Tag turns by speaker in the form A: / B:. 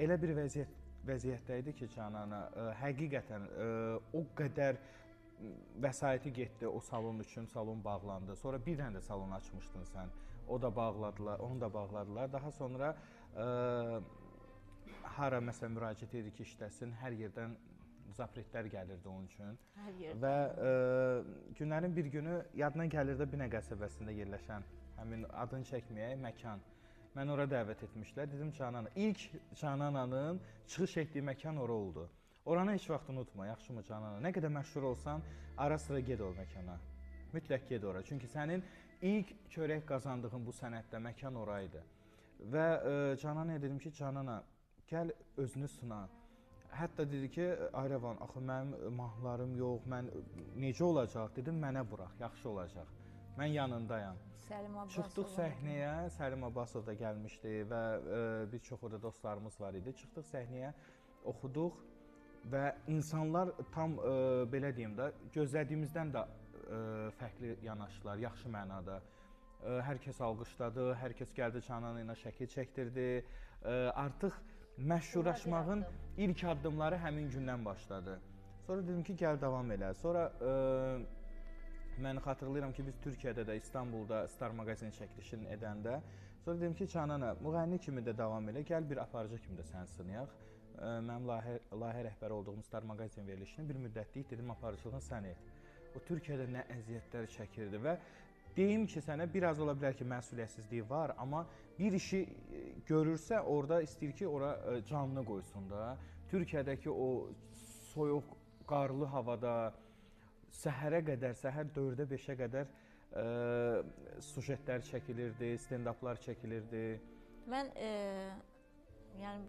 A: elə bir vəziyyətdə idi ki, Canana, həqiqətən o qədər vəsaiti getdi o salon üçün, salon bağlandı. Sonra bir dənə də salon açmışdın sən. O da bağladılar, onu da bağladılar. Daha sonra hara məsələn müraciət edir ki, işləsin, hər yerdən zapretlər gəlirdi onun üçün.
B: Hər yerdən.
A: Və günlərin bir günü yadına gəlirdi Binə qəsəbəsində yerləşən, həmin adını çəkməyək, məkan. Mən ora dəvət etmişlər. Dedim Canana, ilk Canananın çıxış etdiyi məkan ora oldu. Oranı heç vaxt unutma, yaxşımı Canana? Nə qədər məşhur olsan, ara sıra ged o məkana. Mütləq ged ora. Çünki sənin ilk çörək qazandığın bu sənətdə məkan oraydı. Və Cananaya dedim ki, Canana, gəl özünü sına. Hətta dedi ki, Ayravan, axı mənim mahnılarım yox, mən necə olacaq? Dedim, mənə burax, yaxşı olacaq. Mən yanındayam.
B: Səlim Abbasov.
A: Çıxdıq səhnəyə, Səlim Abbasov da gəlmişdi və bir çox orada dostlarımız var idi. Çıxdıq səhnəyə, oxuduq və insanlar tam belə deyim də, gözlədiyimizdən də fərqli yanaşdılar, yaxşı mənada. Hər kəs alqışladı, hər kəs gəldi Canana ilə şəkil çəkdirdi. Artıq məşhurlaşmağın ilk addımları həmin gündən başladı. Sonra dedim ki, gəl davam elə. Sonra mən xatırlayıram ki, biz Türkiyədə də, İstanbulda Star Magazin çəkilişini edəndə, sonra dedim ki, Canana, müğənni kimi də davam elə, gəl bir aparıcı kimi də sən sınayaq. Mənim layihə rəhbəri olduğum Star Magazin verilişini bir müddətlik dedim, aparıcılığını sən et. O Türkiyədə nə əziyyətlər çəkirdi və deyim ki, sənə biraz ola bilər ki, məsuliyyətsizliyi var, amma bir işi görürsə, orada istəyir ki, ora canını qoysun da. Türkiyədəki o soyuq, qarlı havada səhərə qədər, səhər 4-ə 5-ə qədər sujetlər çəkilirdi, stand-uplar çəkilirdi.
B: Mən yəni